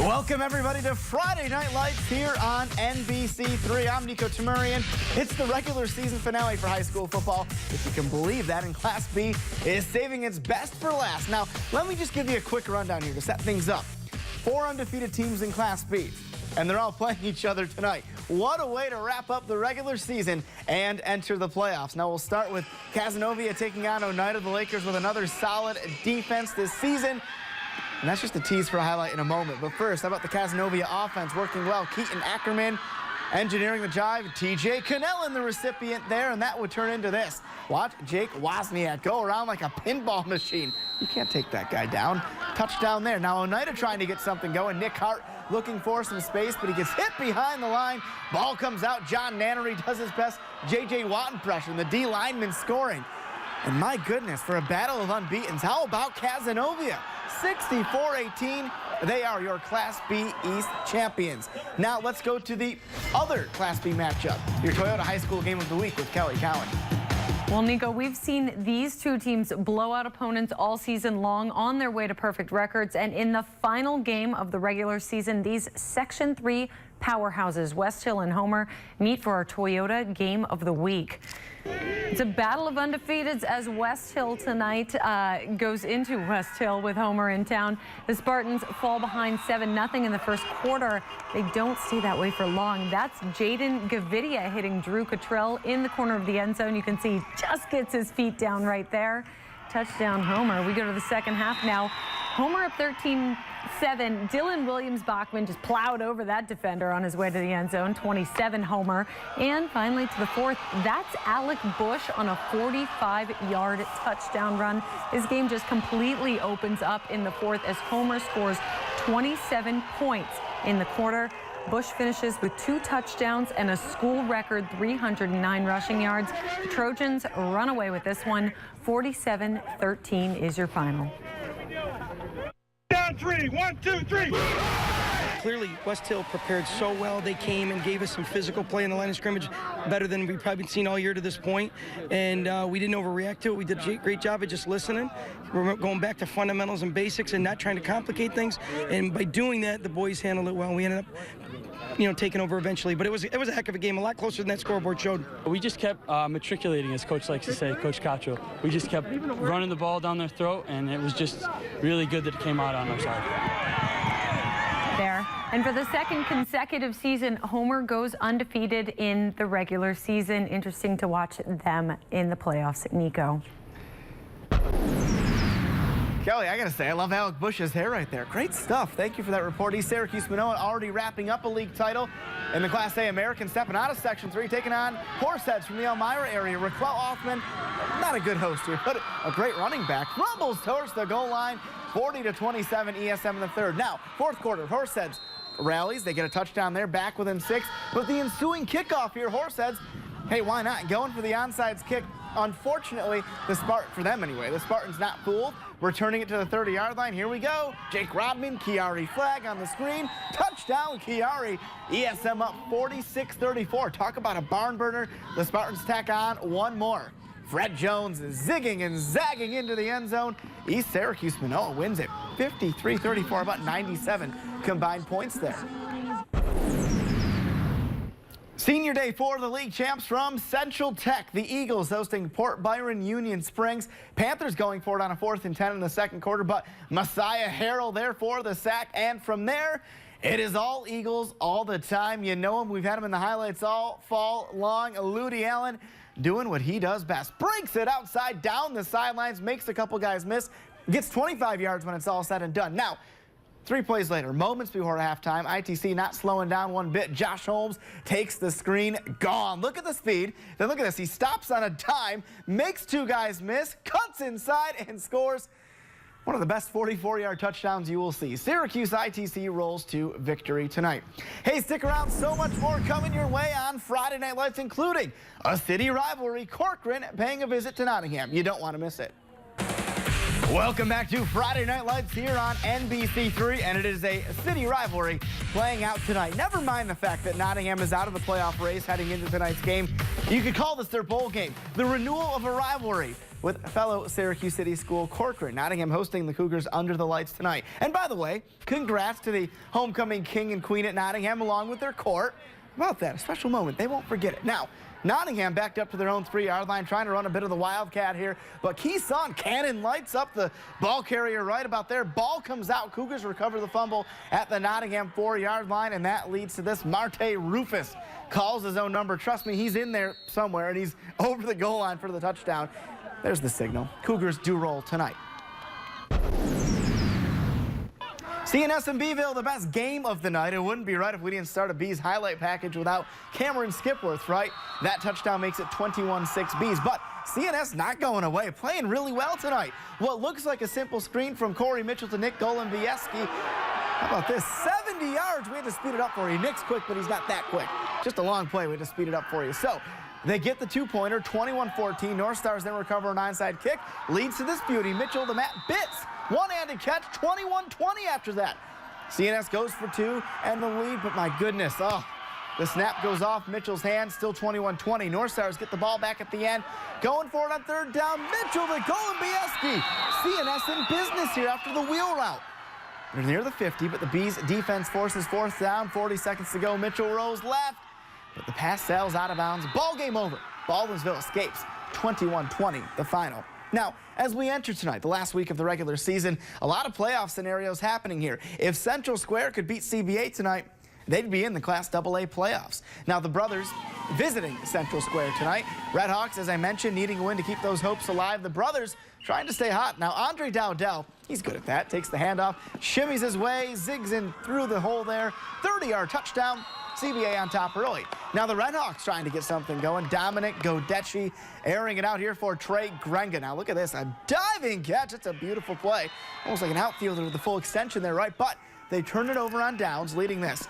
Welcome, everybody, to Friday Night Lights here on NBC3. I'm Nico Tamurian. It's the regular season finale for high school football, if you can believe that, and Class B is saving its best for last. Now, let me just give you a quick rundown here to set things up. 4 undefeated teams in Class B, and they're all playing each other tonight. What a way to wrap up the regular season and enter the playoffs. Now, we'll start with Cazenovia taking on Oneida, the Lakers, with another solid defense this season. And that's just a tease for a highlight in a moment. But first, how about the Cazenovia offense working well? Keaton Ackerman engineering the jive. TJ Cannell, the recipient there, and that would turn into this. Watch Jake Wozniak go around like a pinball machine. You can't take that guy down. Touchdown there. Now Oneida trying to get something going. Nick Hart looking for some space, but he gets hit behind the line. Ball comes out. John Nannery does his best J.J. Watt impression. The D lineman scoring. And my goodness, for a battle of unbeatens, how about Cazenovia? 64-18, they are your Class B East champions. Now let's go to the other Class B matchup, your Toyota High School Game of the Week with Kelly Cowan. Well, Nico, we've seen these two teams blow out opponents all season long on their way to perfect records. And in the final game of the regular season, these Section 3 powerhouses, West Hill and Homer, meet for our Toyota Game of the Week. It's a battle of undefeateds as West Hill tonight goes into West Hill with Homer in town. The Spartans fall behind 7-0 in the first quarter. They don't stay that way for long. That's Jaden Gavidia hitting Drew Cottrell in the corner of the end zone. You can see he just gets his feet down right there. Touchdown Homer. We go to the second half now. Homer up 13-7. Dylan Williams-Bachman just plowed over that defender on his way to the end zone. 27 Homer. And finally to the fourth, that's Alec Bush on a 45-yard touchdown run. This game just completely opens up in the fourth as Homer scores 27 points in the quarter. Bush finishes with 2 touchdowns and a school record 309 rushing yards. The Trojans run away with this one. 47-13 is your final. Down 3, 1, 2, 3. Clearly, West Hill prepared so well. They came and gave us some physical play in the line of scrimmage, better than we've probably seen all year to this point. And we didn't overreact to it. We did a great job of just listening. We're going back to fundamentals and basics and not trying to complicate things. And by doing that, the boys handled it well. We ended up, taking over eventually. But it was a heck of a game, a lot closer than that scoreboard showed. We just kept matriculating, as Coach likes to say, Coach Cottrell. We just kept running the ball down their throat, and it was just really good that it came out on our side. There. And for the second consecutive season, Homer goes undefeated in the regular season. Interesting to watch them in the playoffs. Nico. Kelly, I gotta say, I love Alec Bush's hair right there. Great stuff. Thank you for that report. East Syracuse Manoa already wrapping up a league title in the Class A American, stepping out of Section 3, taking on Horseheads from the Elmira area. Raquel Offman, not a good host here, but a great running back. Rumbles towards the goal line, 40-27 ESM in the third. Now, fourth quarter, Horseheads rallies. They get a touchdown there, back within 6. But the ensuing kickoff here, Horseheads, hey, why not? Going for the onside kick. Unfortunately, for them anyway, the Spartans not fooled. Returning it to the 30-yard line. Here we go. Jake Rodman, Chiari flag on the screen. Touchdown, Chiari. ESM up 46-34. Talk about a barn burner. The Spartans tack on one more. Fred Jones is zigging and zagging into the end zone. East Syracuse Manoa wins it 53-34, about 97 combined points there. Senior day for the league champs from Central Tech. The Eagles hosting Port Byron Union Springs. Panthers going for it on a 4th and 10 in the second quarter, but Messiah Harrell there for the sack. And from there, it is all Eagles all the time. You know him. We've had him in the highlights all fall long. Ludi Allen doing what he does best. Breaks it outside, down the sidelines, makes a couple guys miss, gets 25 yards when it's all said and done. Now, 3 plays later, moments before halftime, ITC not slowing down one bit. Josh Holmes takes the screen, gone. Look at the speed. Then look at this. He stops on a dime, makes 2 guys miss, cuts inside, and scores one of the best 44-yard touchdowns you will see. Syracuse ITC rolls to victory tonight. Hey, stick around. So much more coming your way on Friday Night Lights, including a city rivalry, Corcoran paying a visit to Nottingham. You don't want to miss it. Welcome back to Friday Night Lights here on NBC3, and it is a city rivalry playing out tonight. Never mind the fact that Nottingham is out of the playoff race heading into tonight's game. You could call this their bowl game, the renewal of a rivalry. with fellow Syracuse City School Corcoran. Nottingham hosting the Cougars under the lights tonight. And by the way, congrats to the homecoming king and queen at Nottingham along with their court. How about that? A special moment. They won't forget it. Now, Nottingham backed up to their own 3-yard line, trying to run a bit of the Wildcat here. But Keeson Cannon lights up the ball carrier right about there. Ball comes out. Cougars recover the fumble at the Nottingham 4-yard line, and that leads to this. Marte Rufus calls his own number. Trust me, he's in there somewhere, and he's over the goal line for the touchdown. There's the signal. Cougars do roll tonight. CNS and Beeville, the best game of the night. It wouldn't be right if we didn't start a Bees highlight package without Cameron Skipworth, right? That touchdown makes it 21-6 Bees. But CNS not going away, playing really well tonight. What looks like a simple screen from Corey Mitchell to Nick Golombieski. How about this? 70 yards. We had to speed it up for you. Nick's quick, but he's not that quick. Just a long play. We had to speed it up for you. So they get the two-pointer, 21-14. North Stars then recover an onside kick. Leads to this beauty. Mitchell to Matt Bitts. One-handed catch, 21-20 after that. CNS goes for 2 and the lead, but my goodness, the snap goes off Mitchell's hand, still 21-20. North Stars get the ball back at the end, going for it on third down. Mitchell to Golombieski. CNS in business here after the wheel route. They're near the 50, but the Bees defense forces fourth down, 40 seconds to go. Mitchell rolls left, but the pass sails out of bounds. Ball game over. Baldwinsville escapes, 21-20, the final. Now, as we enter tonight, the last week of the regular season, a lot of playoff scenarios happening here. If Central Square could beat CBA tonight, they'd be in the Class AA playoffs. Now, the brothers visiting Central Square tonight. Redhawks, as I mentioned, needing a win to keep those hopes alive. The brothers trying to stay hot. Now, Andre Dowdell, he's good at that. Takes the handoff, shimmies his way, zigs in through the hole there. 30-yard touchdown. CBA on top early. Now the Redhawks trying to get something going. Dominic Godecci airing it out here for Trey Grenga. Now look at this, a diving catch. It's a beautiful play. Almost like an outfielder with the full extension there, right? But they turn it over on downs, leading this.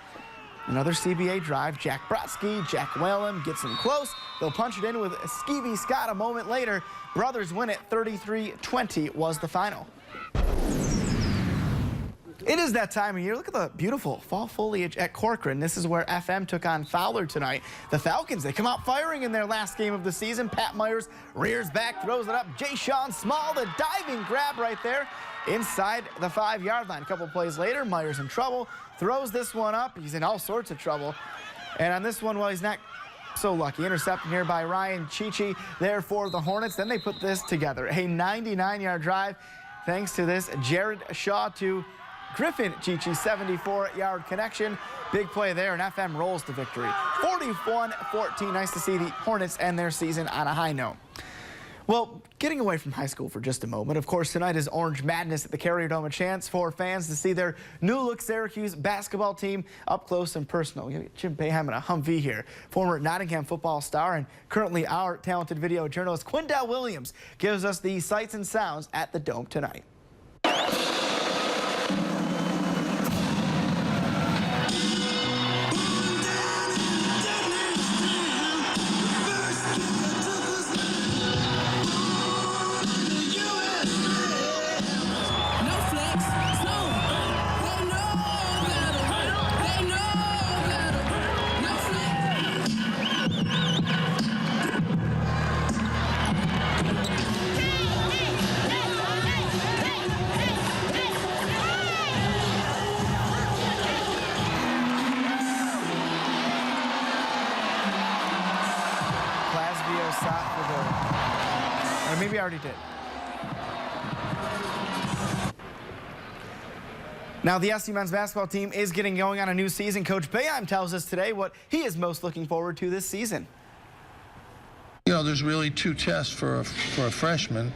Another CBA drive. Jack Brodsky, Jack Whalem gets him close. They'll punch it in with Skeevy Scott a moment later. Brothers win it 33-20 was the final. It is that time of year. Look at the beautiful fall foliage at Corcoran. This is where FM took on Fowler tonight. The Falcons, they come out firing in their last game of the season. Pat Myers rears back, throws it up. Jay Sean Small, the diving grab right there inside the 5-yard line. A couple plays later, Myers in trouble, throws this one up. He's in all sorts of trouble. And on this one, well, he's not so lucky. Intercepted here by Ryan Chichi there for the Hornets. Then they put this together. A 99-yard drive thanks to this Jared Shaw to Griffin Chichi, 74-yard connection. Big play there, and FM rolls to victory. 41-14. Nice to see the Hornets end their season on a high note. Well, getting away from high school for just a moment, of course, tonight is Orange Madness at the Carrier Dome, a chance for fans to see their new-look Syracuse basketball team up close and personal. You get Jim Boeheim in a Humvee here. Former Nottingham football star and currently our talented video journalist Quindell Williams gives us the sights and sounds at the Dome tonight. Or maybe I already did. Now the SU men's basketball team is getting going on a new season. Coach Boeheim tells us today what he is most looking forward to this season. You know, there's really 2 tests for a freshman.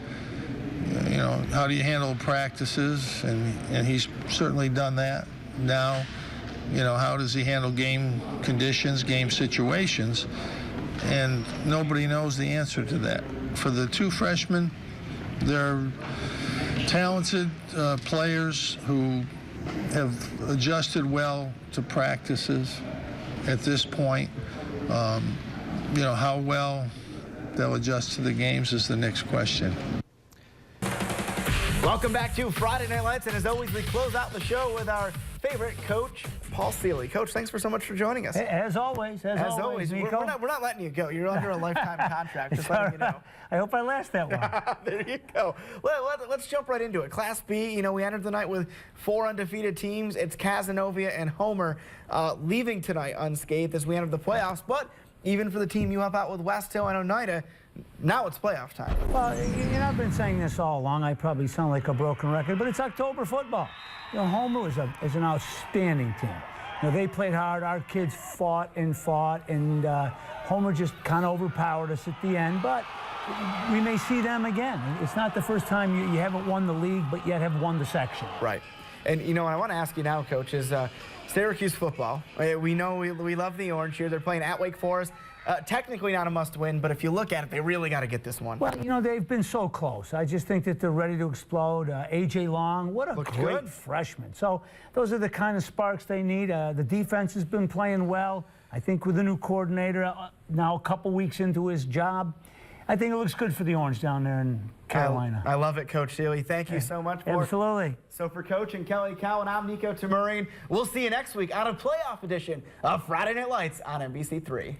You know, how do you handle practices? And he's certainly done that. Now, you know, how does he handle game conditions, game situations? And nobody knows the answer to that. For the 2 freshmen, they're talented players who have adjusted well to practices at this point. You know, how well they'll adjust to the games is the next question. Welcome back to Friday Night Lights, and as always, we close out the show with our favorite, Coach Paul Seeley. Coach, thanks for so much for joining us. As always, We're not letting you go. You're under a lifetime contract, just letting you know. I hope I last that long. There you go. Let's jump right into it. Class B, you know, we entered the night with 4 undefeated teams. It's Cazenovia and Homer leaving tonight unscathed as we enter the playoffs. But even for the team you help out with West Hill and Oneida, now it's playoff time. Well, you know, I've been saying this all along. I probably sound like a broken record, but it's October football. You know, Homer is an outstanding team. You know, they played hard. Our kids fought, and Homer just kind of overpowered us at the end. But we may see them again. It's not the first time you haven't won the league, but yet have won the section. Right. And, you know, what I want to ask you now, Coach, is Syracuse football. We know we love the orange here. They're playing at Wake Forest. Technically not a must-win, but if you look at it, they really got to get this one. Well, you know, they've been so close. I just think that they're ready to explode. A.J. Long, what a good freshman. So those are the kind of sparks they need. The defense has been playing well. I think with the new coordinator, now a couple weeks into his job, I think it looks good for the Orange down there in Carolina. I love it, Coach Seeley. Thank you so much. Absolutely. So for Coach and Kelly Cowan, I'm Nico Tamurian. We'll see you next week on a playoff edition of Friday Night Lights on NBC3.